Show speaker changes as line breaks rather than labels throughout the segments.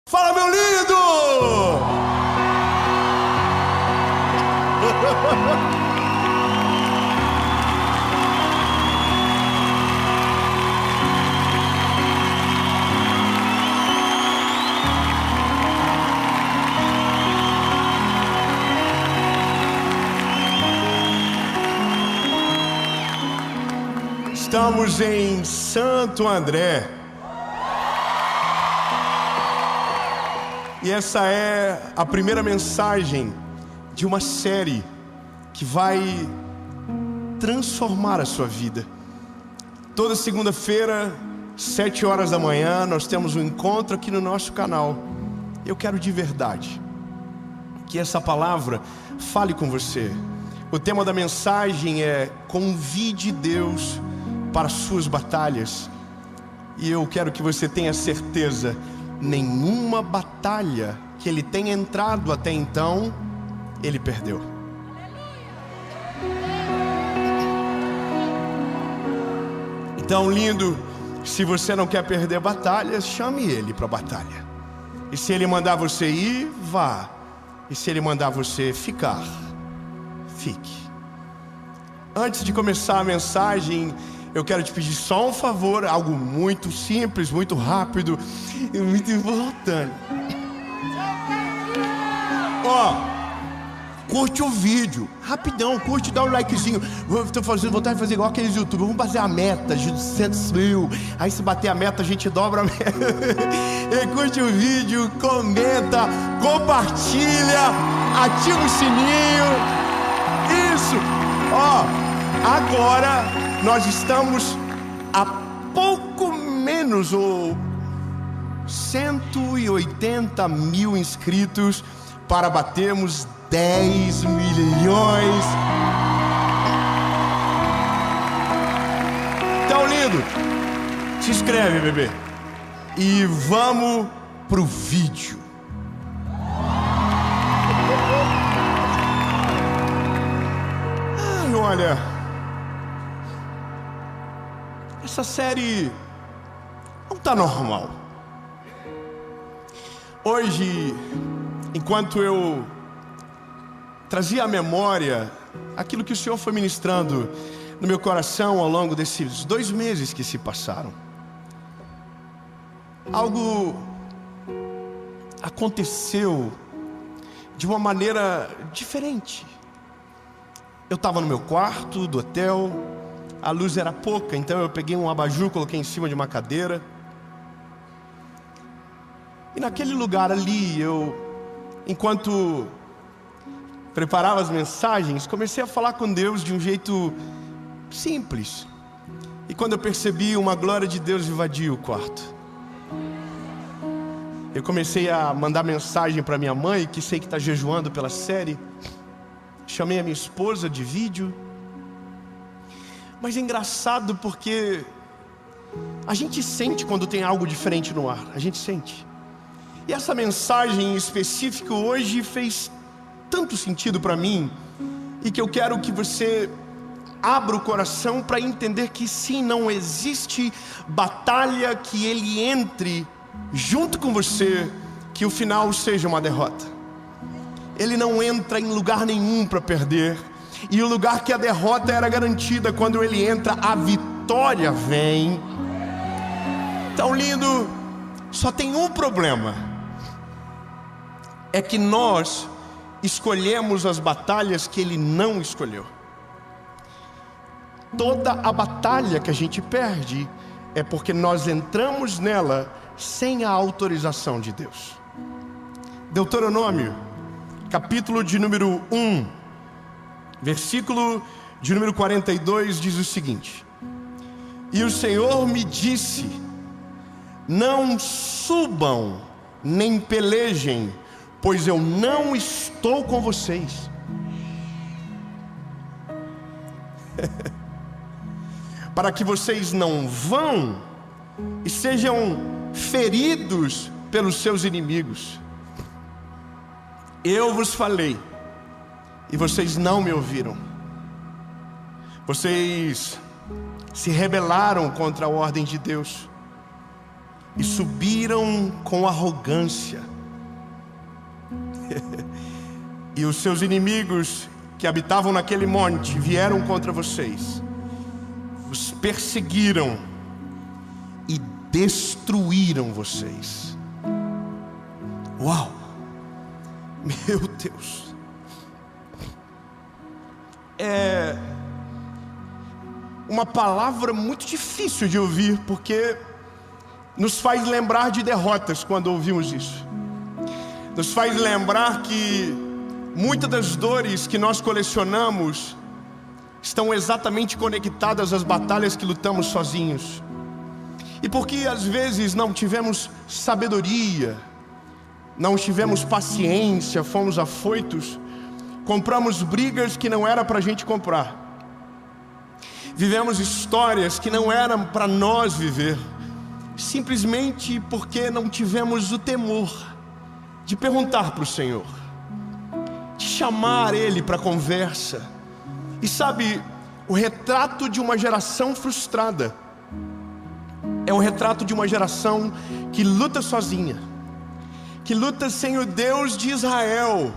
Fala, meu lindo! Estamos em Santo André. E essa é a primeira mensagem de uma série que vai transformar a sua vida. Toda segunda-feira, 7 horas da manhã, nós temos um encontro aqui no nosso canal. Eu quero de verdade que essa palavra fale com você. O tema da mensagem é: convide Deus para as suas batalhas. E eu quero que você tenha certeza: nenhuma batalha que ele tenha entrado até então, ele perdeu. Então, lindo, se você não quer perder batalhas, chame ele para a batalha. E se ele mandar você ir, vá. E se ele mandar você ficar, fique. Antes de começar a mensagem, eu quero te pedir só um favor, algo muito simples, muito rápido e muito importante. Curte o vídeo, rapidão, curte, dá um likezinho. Estou fazendo vontade de fazer igual aqueles youtubers. Vamos fazer a meta de 200 mil. Aí se bater a meta, a gente dobra a meta. E curte o vídeo, comenta, compartilha, ativa o sininho. Isso, agora nós estamos a pouco menos ou 180 mil inscritos para batermos 10 milhões. Então, lindo, se inscreve, bebê. E vamos pro vídeo. Olha, essa série não está normal. Hoje, enquanto eu trazia à memória aquilo que o Senhor foi ministrando no meu coração ao longo desses 2 meses que se passaram, algo aconteceu de uma maneira diferente. Eu estava no meu quarto do hotel, a luz era pouca, então eu peguei um abajur, coloquei em cima de uma cadeira. E naquele lugar ali, enquanto preparava as mensagens, comecei a falar com Deus de um jeito simples. E quando eu percebi, uma glória de Deus invadia o quarto. Eu comecei a mandar mensagem para minha mãe, que sei que está jejuando pela série. Chamei a minha esposa de vídeo. Mas é engraçado porque a gente sente quando tem algo diferente no ar. A gente sente. E essa mensagem em específico hoje fez tanto sentido para mim, e que eu quero que você abra o coração para entender que sim, não existe batalha que ele entre junto com você que o final seja uma derrota. Ele não entra em lugar nenhum para perder. E o lugar que a derrota era garantida, quando ele entra, a vitória vem. Então, lindo, só tem um problema: é que nós escolhemos as batalhas que ele não escolheu. Toda a batalha que a gente perde é porque nós entramos nela sem a autorização de Deus. Deuteronômio, capítulo de número 1, versículo de número 42, diz o seguinte: e o Senhor me disse: não subam nem pelejem, pois eu não estou com vocês. Para que vocês não vão e sejam feridos pelos seus inimigos. Eu vos falei e vocês não me ouviram. Vocês se rebelaram contra a ordem de Deus. e subiram com arrogância. E os seus inimigos que habitavam naquele monte vieram contra vocês, os perseguiram e destruíram vocês. Uau! Meu Deus! É uma palavra muito difícil de ouvir, porque nos faz lembrar de derrotas quando ouvimos isso. Nos faz lembrar que muitas das dores que nós colecionamos estão exatamente conectadas às batalhas que lutamos sozinhos. E porque às vezes não tivemos sabedoria, não tivemos paciência, fomos afoitos, compramos brigas que não era para a gente comprar, vivemos histórias que não eram para nós viver, simplesmente porque não tivemos o temor de perguntar para o Senhor, de chamar Ele para conversa. E sabe, o retrato de uma geração frustrada é o retrato de uma geração que luta sozinha, que luta sem o Deus de Israel,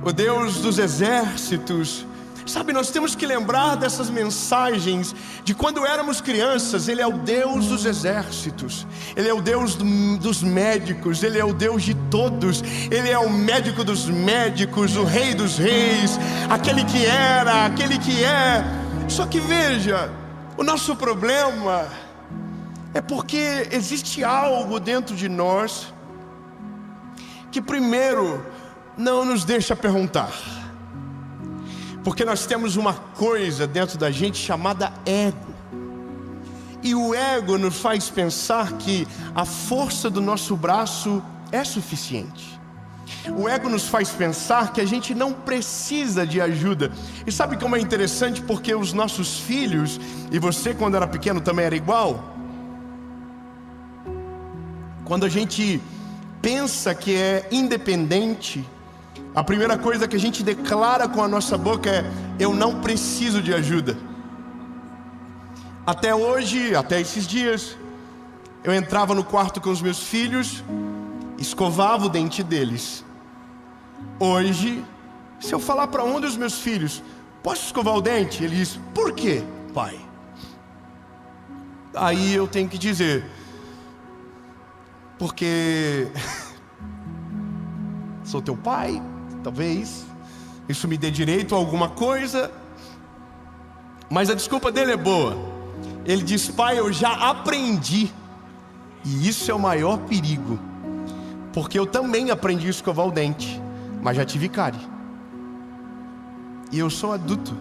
o Deus dos exércitos. Sabe, nós temos que lembrar dessas mensagens de quando éramos crianças. Ele é o Deus dos exércitos, Ele é o Deus dos médicos, Ele é o Deus de todos, Ele é o médico dos médicos, o Rei dos reis, aquele que era, aquele que é. Só que veja, o nosso problema é porque existe algo dentro de nós que primeiro não nos deixa perguntar. Porque nós temos uma coisa dentro da gente chamada ego. E o ego nos faz pensar que a força do nosso braço é suficiente. O ego nos faz pensar que a gente não precisa de ajuda. E sabe como é interessante? Porque os nossos filhos, e você quando era pequeno também era igual. Quando a gente pensa que é independente, a primeira coisa que a gente declara com a nossa boca é: eu não preciso de ajuda. Até hoje, até esses dias, eu entrava no quarto com os meus filhos, escovava o dente deles. Hoje, se eu falar para um dos meus filhos: posso escovar o dente? Ele diz: por quê, pai? Aí eu tenho que dizer: porque sou teu pai. Talvez isso me dê direito a alguma coisa. Mas a desculpa dele é boa. Ele diz: pai, eu já aprendi. E isso é o maior perigo, porque eu também aprendi a escovar o dente, mas já tive cárie. E eu sou adulto.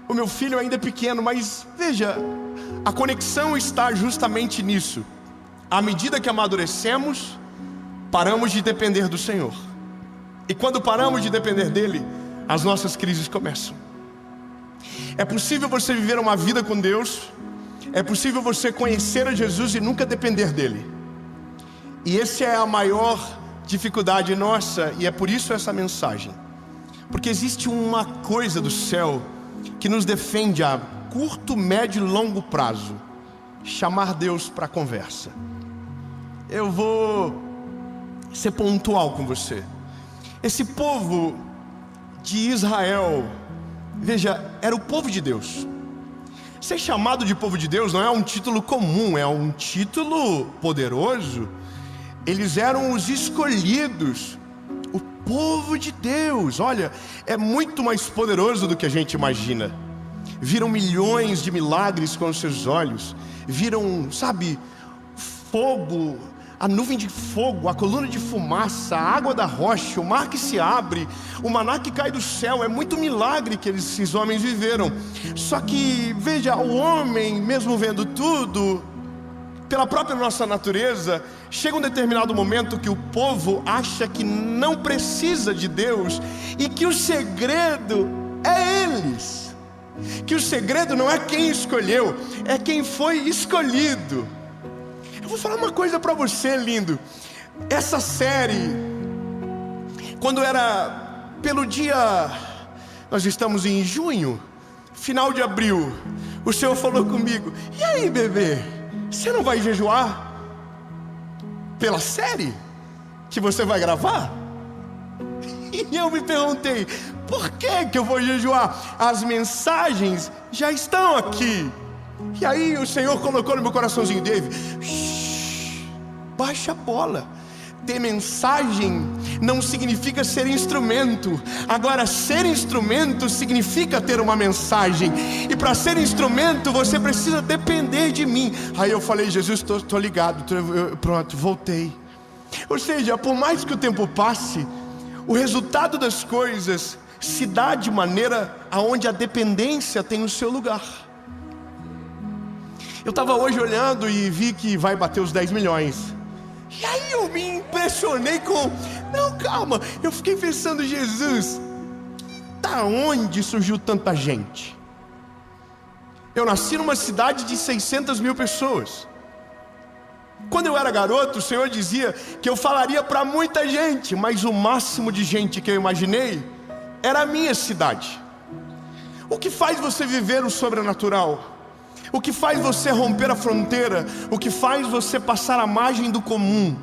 O meu filho ainda é pequeno, mas veja, a conexão está justamente nisso. À medida que amadurecemos, paramos de depender do Senhor. E quando paramos de depender dEle, as nossas crises começam. É possível você viver uma vida com Deus, é possível você conhecer a Jesus e nunca depender dEle. E essa é a maior dificuldade nossa, e é por isso essa mensagem. Porque existe uma coisa do céu que nos defende a curto, médio e longo prazo: chamar Deus para conversa. Eu vou ser pontual com você. Esse povo de Israel, veja, era o povo de Deus. Ser chamado de povo de Deus não é um título comum, é um título poderoso. Eles eram os escolhidos, o povo de Deus. Olha, é muito mais poderoso do que a gente imagina. Viram milhões de milagres com os seus olhos. Viram, sabe, fogo, a nuvem de fogo, a coluna de fumaça, a água da rocha, o mar que se abre, o maná que cai do céu. É muito milagre que esses homens viveram. Só que, veja, o homem, mesmo vendo tudo, pela própria nossa natureza, chega um determinado momento que o povo acha que não precisa de Deus, e que o segredo é eles. Que o segredo não é quem escolheu, é quem foi escolhido. Eu vou falar uma coisa para você, lindo. Essa série, quando era pelo dia, nós estamos em junho, final de abril, o Senhor falou comigo: e aí, bebê, você não vai jejuar? pela série que você vai gravar? E eu me perguntei, por que eu vou jejuar? As mensagens já estão aqui. E aí o Senhor colocou no meu coraçãozinho, David, baixa a bola. Ter mensagem não significa ser instrumento. Agora, ser instrumento significa ter uma mensagem. E para ser instrumento, você precisa depender de mim. Aí eu falei, Jesus, estou ligado, pronto, voltei. Ou seja, por mais que o tempo passe, o resultado das coisas se dá de maneira aonde a dependência tem o seu lugar. Eu estava hoje olhando e vi que vai bater os 10 milhões. E aí eu me impressionei com... Não, calma, eu fiquei pensando, Jesus, da onde surgiu tanta gente? Eu nasci numa cidade de 600 mil pessoas. Quando eu era garoto, o Senhor dizia que eu falaria para muita gente, mas o máximo de gente que eu imaginei era a minha cidade. O que faz você viver o sobrenatural? O que faz você romper a fronteira? O que faz você passar a margem do comum?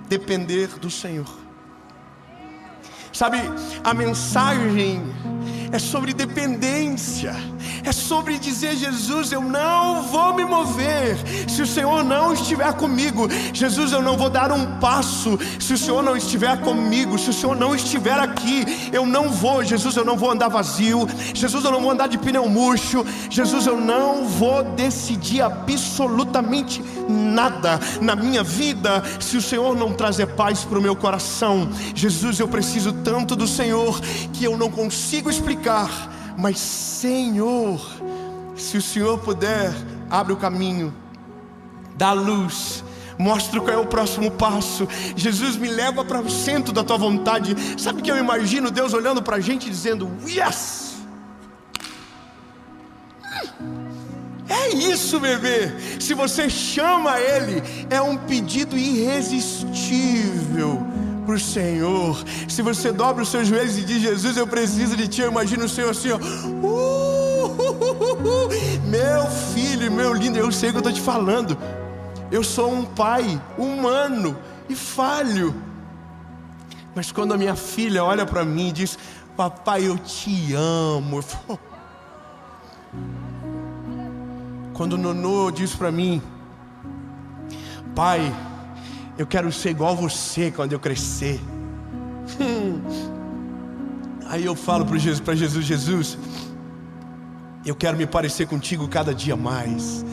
Depender do Senhor. Sabe, a mensagem é sobre dependência. É sobre dizer, Jesus, eu não vou me mover se o Senhor não estiver comigo. Jesus, eu não vou dar um passo se o Senhor não estiver comigo. Se o Senhor não estiver aqui, eu não vou. Jesus, eu não vou andar vazio. Jesus, eu não vou andar de pneu murcho. Jesus, eu não vou decidir absolutamente nada na minha vida se o Senhor não trazer paz para o meu coração. Jesus, eu preciso tanto do Senhor que eu não consigo explicar. Mas Senhor, se o Senhor puder, abre o caminho, dá luz, mostra qual é o próximo passo. Jesus, me leva para o centro da tua vontade. Sabe que eu imagino Deus olhando para a gente dizendo, yes! É isso, bebê. Se você chama Ele, é um pedido irresistível para o Senhor. Se você dobra os seus joelhos e diz, Jesus, eu preciso de Ti, eu imagino o Senhor assim, ó, meu filho, meu lindo, eu sei o que eu estou te falando. Eu sou um pai humano e falho, mas quando a minha filha olha para mim e diz, papai, eu te amo. Quando o Nonô diz para mim, pai, eu quero ser igual a você quando eu crescer. Aí eu falo para Jesus, Jesus, eu quero me parecer contigo cada dia mais.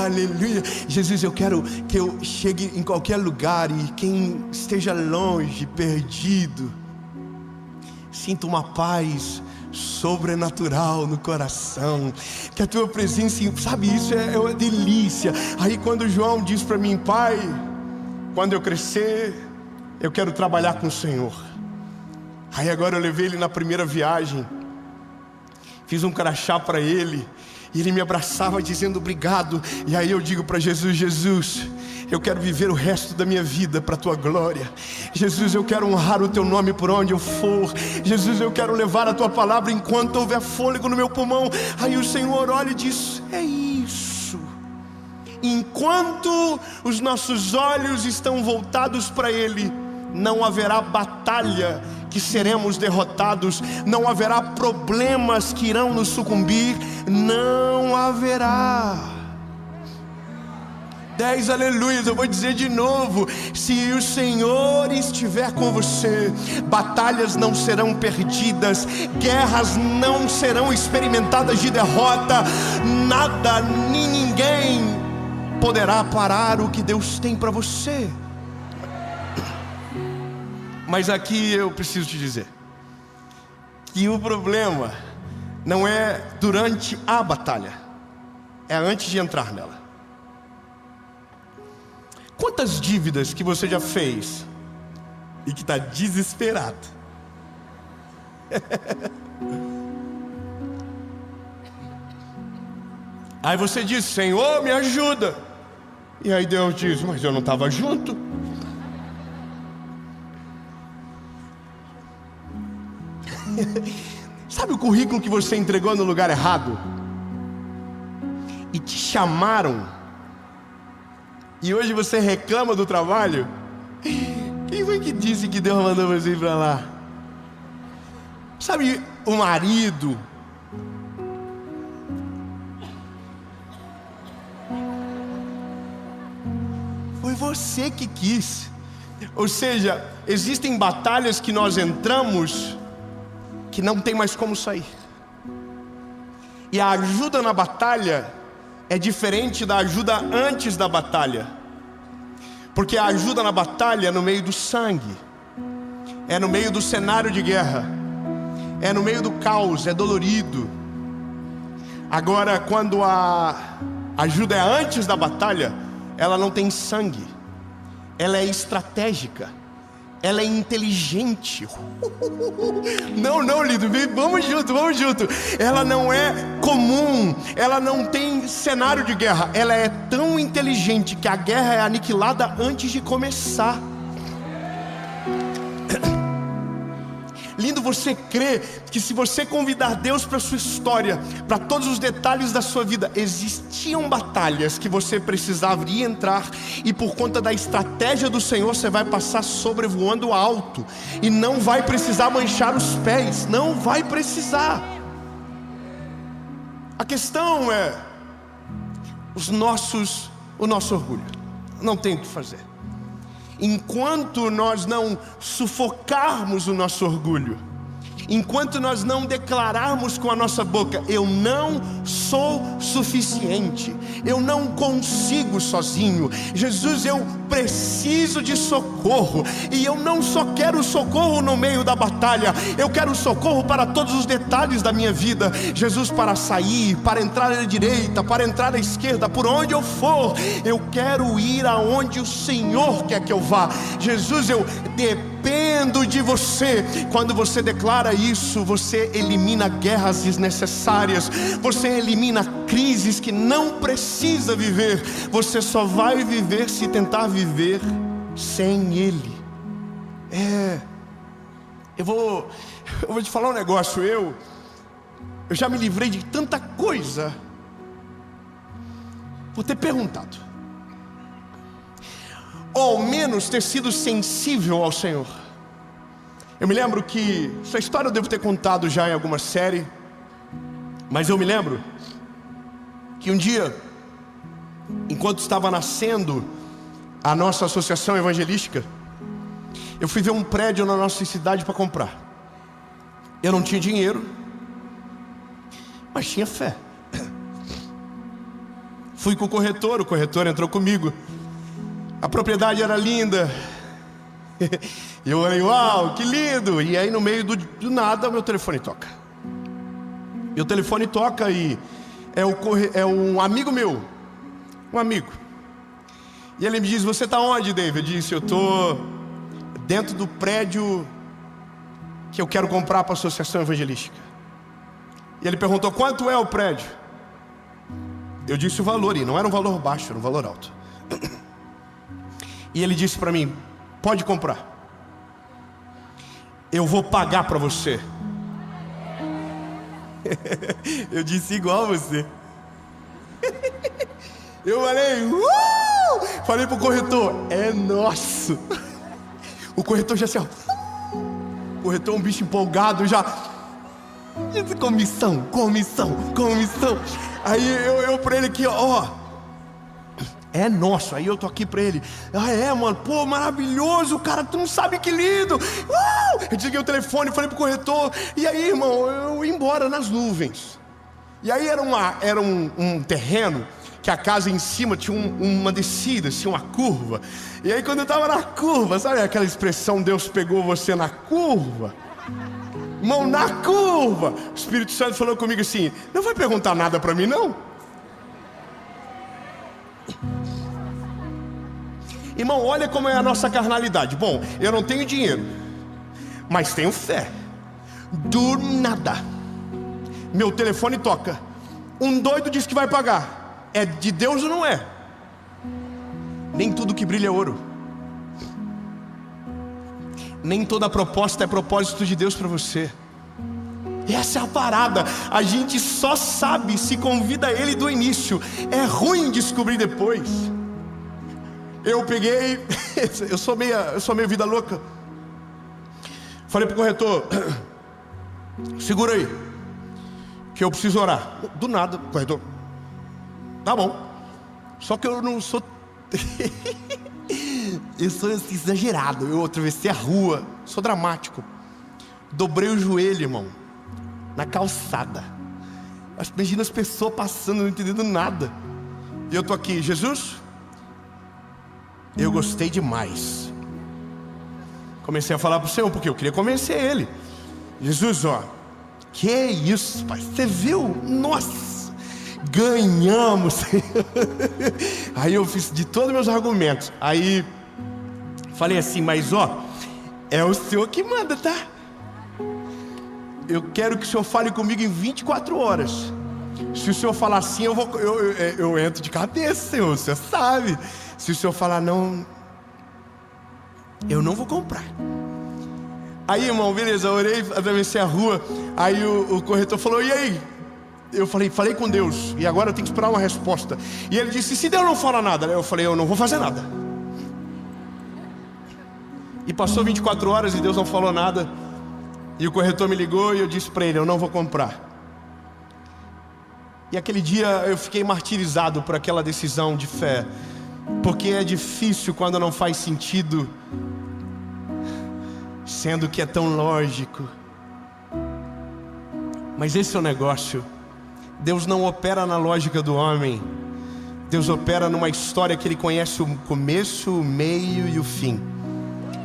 Aleluia. Jesus, eu quero que eu chegue em qualquer lugar e quem esteja longe, perdido, sinta uma paz sobrenatural no coração, que a tua presença, sabe, isso é uma delícia. Aí quando João diz para mim, pai, quando eu crescer, eu quero trabalhar com o Senhor. Aí agora eu levei ele na primeira viagem, fiz um crachá para ele, e ele me abraçava dizendo obrigado. E aí eu digo para Jesus, Jesus, eu quero viver o resto da minha vida para a tua glória. Jesus, eu quero honrar o teu nome por onde eu for. Jesus, eu quero levar a tua palavra enquanto houver fôlego no meu pulmão. Aí o Senhor olha e diz, é isso. Enquanto os nossos olhos estão voltados para Ele, não haverá batalha que seremos derrotados, não haverá problemas que irão nos sucumbir, não haverá. 10 aleluias, eu vou dizer de novo, se o Senhor estiver com você, batalhas não serão perdidas, guerras não serão experimentadas de derrota, nada nem ninguém poderá parar o que Deus tem para você. Mas aqui eu preciso te dizer que o problema não é durante a batalha, é antes de entrar nela. Quantas dívidas que você já fez e que está desesperado? Aí você diz, Senhor, me ajuda. E aí Deus diz, mas eu não estava junto. Sabe o currículo que você entregou no lugar errado? E te chamaram e hoje você reclama do trabalho, quem foi que disse que Deus mandou você ir para lá? Sabe, o marido, foi você que quis. Ou seja, existem batalhas que nós entramos que não tem mais como sair. E a ajuda na batalha é diferente da ajuda antes da batalha. Porque a ajuda na batalha é no meio do sangue, é no meio do cenário de guerra, é no meio do caos, é dolorido. Agora, quando a ajuda é antes da batalha, ela não tem sangue, ela é estratégica, ela é inteligente. Não, lindo, vamos junto. Ela não é comum, ela não tem cenário de guerra. Ela é tão inteligente que a guerra é aniquilada antes de começar. Lindo você crer que se você convidar Deus para a sua história, para todos os detalhes da sua vida, existiam batalhas que você precisava ir entrar, e por conta da estratégia do Senhor, você vai passar sobrevoando alto, e não vai precisar manchar os pés, não vai precisar. A questão é o nosso orgulho. Não tem o que fazer. Enquanto nós não sufocarmos o nosso orgulho, enquanto nós não declararmos com a nossa boca: eu não sou suficiente, eu não consigo sozinho, Jesus, eu preciso de socorro, e eu não só quero socorro no meio da batalha, eu quero socorro para todos os detalhes da minha vida. Jesus, para sair, para entrar à direita, para entrar à esquerda, por onde eu for, eu quero ir aonde o Senhor quer que eu vá. Jesus, eu dependo de você. Quando você declara isso, você elimina guerras desnecessárias, você elimina crises que não precisa viver. Você só vai viver se tentar viver sem Ele. Eu vou te falar um negócio. Eu já me livrei de tanta coisa por ter perguntado, ou ao menos ter sido sensível ao Senhor. Eu me lembro que essa história eu devo ter contado já em alguma série, mas eu me lembro que um dia, enquanto estava nascendo a nossa associação evangelística, eu fui ver um prédio na nossa cidade para comprar. Eu não tinha dinheiro, mas tinha fé. Fui com o corretor entrou comigo. A propriedade era linda. E eu falei: uau, que lindo. E aí no meio do nada, meu telefone toca. Meu telefone toca e é um amigo meu. Um amigo. E ele me diz: você está onde, David? Eu disse: eu estou dentro do prédio que eu quero comprar para a associação evangelística. E ele perguntou: quanto é o prédio? Eu disse o valor, e não era um valor baixo, era um valor alto. E ele disse para mim: pode comprar, eu vou pagar para você. Eu disse: igual a você. Eu falei, falei pro corretor: é nosso. O corretor já assim, ó. O corretor é um bicho empolgado, já. Comissão. Aí eu pra ele aqui, ó, é nosso. Aí eu tô aqui pra ele: mano, pô, maravilhoso, cara, tu não sabe que lindo. Eu desliguei o telefone, falei pro corretor. E aí, irmão, eu ia embora nas nuvens. E aí era um terreno que a casa em cima tinha uma descida, assim, uma curva. E aí quando eu tava na curva, sabe aquela expressão: Deus pegou você na curva? Irmão, na curva, o Espírito Santo falou comigo assim: não vai perguntar nada para mim, não? Irmão, olha como é a nossa carnalidade. Bom, eu não tenho dinheiro, mas tenho fé. Do nada, meu telefone toca. Um doido diz que vai pagar. É de Deus ou não é? Nem tudo que brilha é ouro. Nem toda proposta é propósito de Deus para você. Essa é a parada. A gente só sabe se convida Ele do início. É ruim descobrir depois. eu peguei, eu sou meio vida louca. Falei pro corretor: segura aí, que eu preciso orar. Do nada, corretor: tá bom. Só que eu não sou eu sou exagerado. Eu atravessei a rua, sou dramático. Dobrei o joelho, irmão, na calçada. Imagina as pessoas passando, não entendendo nada. E eu tô aqui: Jesus, eu gostei demais. Comecei a falar pro Senhor, porque eu queria convencer ele. Jesus, ó, que isso, pai? Você viu? Nossa, ganhamos. Aí eu fiz de todos os meus argumentos. Aí falei assim: mas ó, é o Senhor que manda, tá? Eu quero que o Senhor fale comigo em 24 horas. Se o Senhor falar sim, eu entro de cabeça, Senhor, você sabe. Se o Senhor falar não, eu não vou comprar. Aí, irmão, beleza, eu orei, atravessei a rua. Aí o corretor falou: e aí? Eu falei com Deus, e agora eu tenho que esperar uma resposta. E ele disse: se Deus não fala nada? Eu falei: eu não vou fazer nada. E passou 24 horas e Deus não falou nada. E o corretor me ligou e eu disse para ele: eu não vou comprar. E aquele dia eu fiquei martirizado por aquela decisão de fé, porque é difícil quando não faz sentido, sendo que é tão lógico. Mas esse é o negócio. Deus não opera na lógica do homem. Deus opera numa história que Ele conhece o começo, o meio e o fim.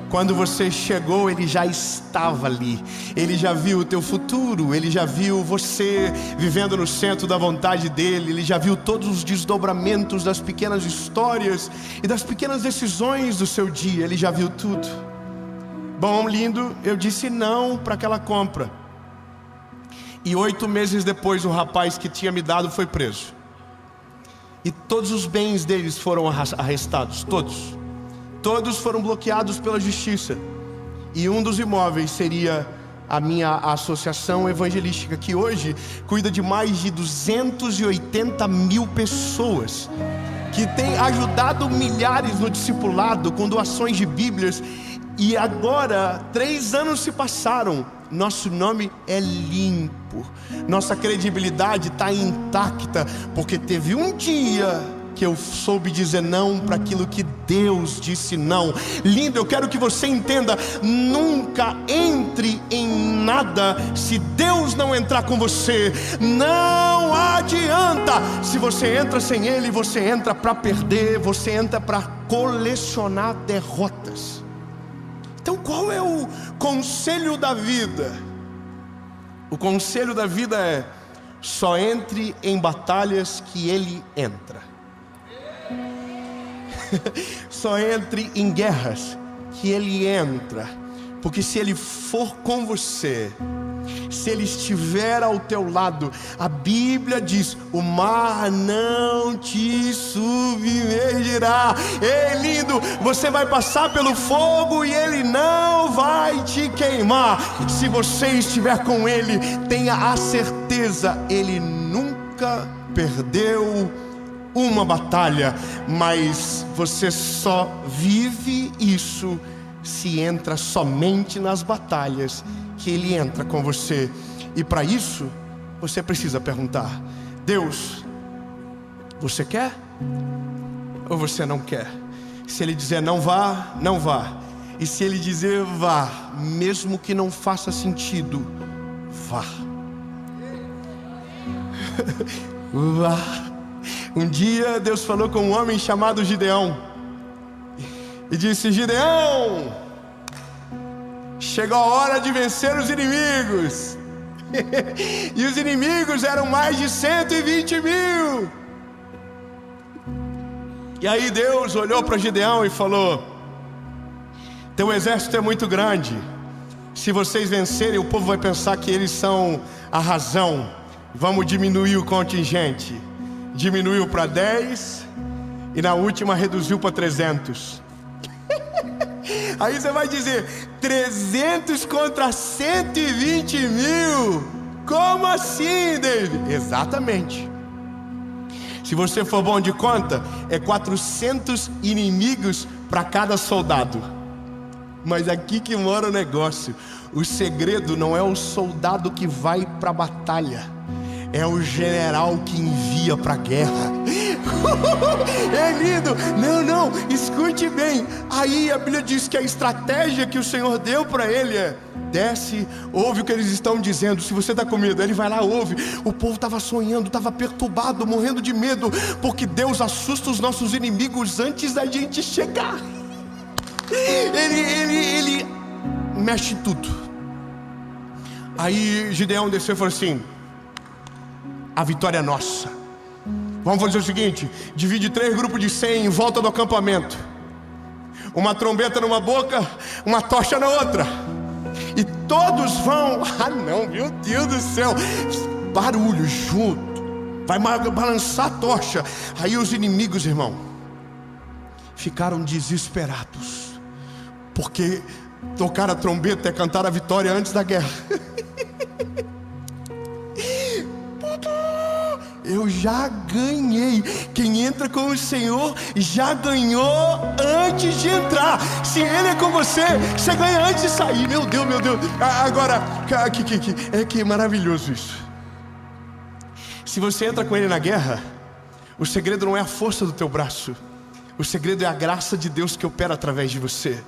Quando você chegou, Ele já estava ali. Ele já viu o teu futuro. Ele já viu você vivendo no centro da vontade dEle. Ele já viu todos os desdobramentos das pequenas histórias e das pequenas decisões do seu dia. Ele já viu tudo. Bom, lindo, eu disse não para aquela compra. E 8 meses depois, o rapaz que tinha me dado foi preso. E todos os bens deles foram arrestados, todos. Todos foram bloqueados pela justiça. E um dos imóveis seria a minha associação evangelística, que hoje cuida de mais de 280 mil pessoas, que tem ajudado milhares no discipulado com doações de Bíblias. E agora, 3 anos se passaram. Nosso nome é limpo. Nossa credibilidade está intacta, porque teve um dia que eu soube dizer não para aquilo que Deus disse não. Lindo, eu quero que você entenda: nunca entre em nada se Deus não entrar com você. Não adianta. Se você entra sem Ele, você entra para perder, você entra para colecionar derrotas. Então qual é o conselho da vida? O conselho da vida é: só entre em batalhas que Ele entra. Só entre em guerras que Ele entra. Porque se Ele for com você, se Ele estiver ao teu lado, a Bíblia diz: o mar não te submergirá. Ei, lindo, você vai passar pelo fogo e ele não vai te queimar. Se você estiver com Ele, tenha a certeza, Ele nunca perdeu uma batalha. Mas você só vive isso se entra somente nas batalhas que Ele entra com você. E para isso, você precisa perguntar: Deus, você quer? Ou você não quer? Se Ele dizer não vá, não vá. E se Ele dizer vá, mesmo que não faça sentido, vá. Vá. Um dia Deus falou com um homem chamado Gideão e disse: Gideão, chegou a hora de vencer os inimigos. E os inimigos eram mais de 120 mil. E aí Deus olhou para Gideão e falou: teu exército é muito grande. Se vocês vencerem, o povo vai pensar que eles são a razão. Vamos diminuir o contingente. Diminuiu para 10 e na última reduziu para 300. Aí você vai dizer: 300 contra 120 mil? Como assim, David? Exatamente. Se você for bom de conta, é 400 inimigos para cada soldado. Mas aqui que mora o negócio. O segredo não é o soldado que vai para a batalha, é o general que envia para a guerra. É lindo. Não, escute bem. Aí a Bíblia diz que a estratégia que o Senhor deu para ele é: desce, ouve o que eles estão dizendo. Se você está com medo, ele vai lá, ouve. O povo estava sonhando, estava perturbado, morrendo de medo, porque Deus assusta os nossos inimigos antes da gente chegar. Ele mexe tudo. Aí Gideão desceu e falou assim: a vitória é nossa. Vamos fazer o seguinte: divide 3 grupos de 100 em volta do acampamento, uma trombeta numa boca, uma tocha na outra, e todos vão. Ah não, meu Deus do céu, barulho junto, vai balançar a tocha. Aí os inimigos, irmão, ficaram desesperados, porque tocar a trombeta é cantar a vitória antes da guerra. Eu já ganhei. Quem entra com o Senhor já ganhou antes de entrar. Se Ele é com você, você ganha antes de sair. Meu Deus. Agora, que maravilhoso isso. Se você entra com Ele na guerra, o segredo não é a força do teu braço. O segredo é a graça de Deus que opera através de você.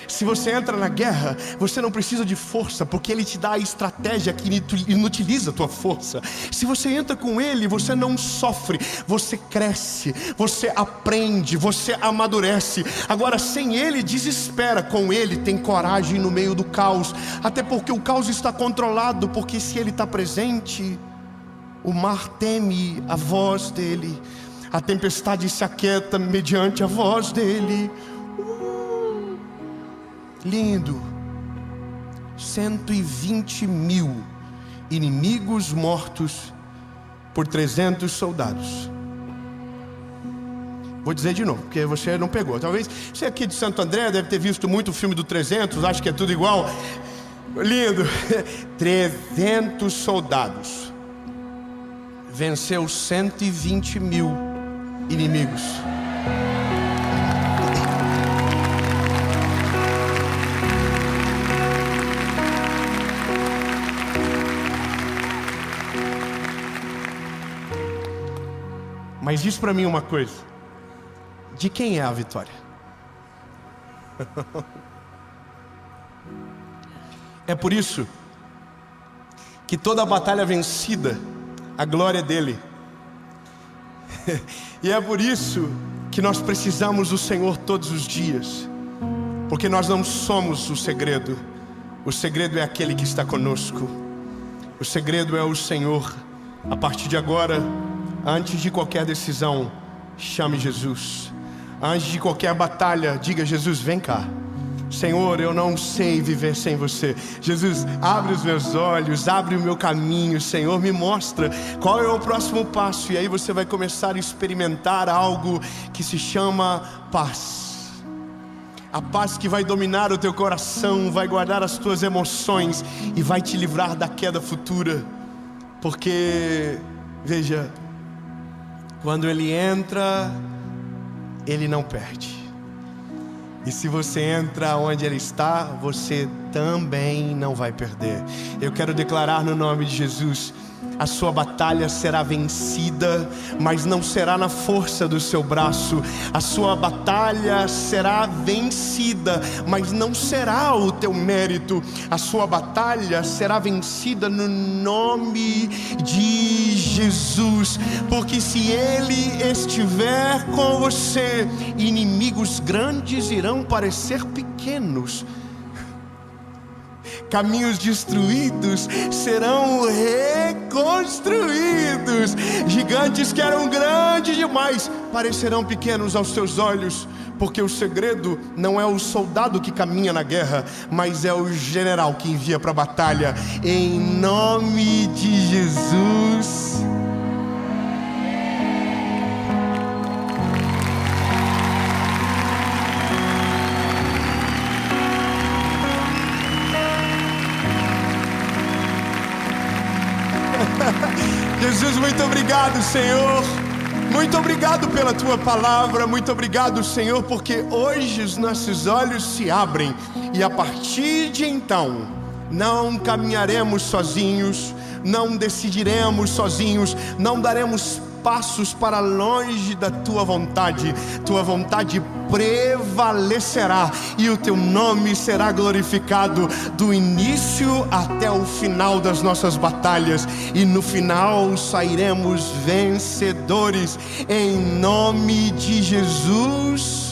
Se você entra na guerra, você não precisa de força, porque Ele te dá a estratégia que inutiliza a tua força. Se você entra com Ele, você não sofre, você cresce, você aprende, você amadurece. Agora, sem Ele, desespera. Com Ele, tem coragem no meio do caos, até porque o caos está controlado, porque se Ele está presente, o mar teme a voz dEle, a tempestade se aquieta mediante a voz dEle. Lindo. 120 mil inimigos mortos por 300 soldados. Vou dizer de novo, porque você não pegou. Talvez você aqui de Santo André deve ter visto muito o filme do 300, acha que é tudo igual. Lindo. 300 soldados venceu 120 mil inimigos. Mas diz para mim uma coisa: de quem é a vitória? É por isso que toda a batalha vencida, a glória é dele. E é por isso que nós precisamos do Senhor todos os dias, porque nós não somos o segredo. O segredo é aquele que está conosco. O segredo é o Senhor. A partir de agora, antes de qualquer decisão, chame Jesus. Antes de qualquer batalha, diga: Jesus, vem cá. Senhor, eu não sei viver sem você. Jesus, abre os meus olhos, abre o meu caminho. Senhor, me mostra qual é o próximo passo. E aí você vai começar a experimentar algo que se chama paz. A paz que vai dominar o teu coração, vai guardar as tuas emoções e vai te livrar da queda futura. Porque, veja, quando Ele entra, Ele não perde. E se você entra onde Ele está, você também não vai perder. Eu quero declarar no nome de Jesus: a sua batalha será vencida, mas não será na força do seu braço. A sua batalha será vencida, mas não será o teu mérito. A sua batalha será vencida no nome de Jesus. Porque se Ele estiver com você, inimigos grandes irão parecer pequenos. Caminhos destruídos serão reconstruídos. Gigantes que eram grandes demais parecerão pequenos aos seus olhos. Porque o segredo não é o soldado que caminha na guerra, mas é o general que envia para a batalha. Em nome de Jesus. Jesus, muito obrigado, Senhor. Muito obrigado pela tua palavra, muito obrigado, Senhor, porque hoje os nossos olhos se abrem e a partir de então não caminharemos sozinhos, não decidiremos sozinhos, não daremos passos para longe da tua vontade prevalecerá e o teu nome será glorificado do início até o final das nossas batalhas, e no final sairemos vencedores, em nome de Jesus.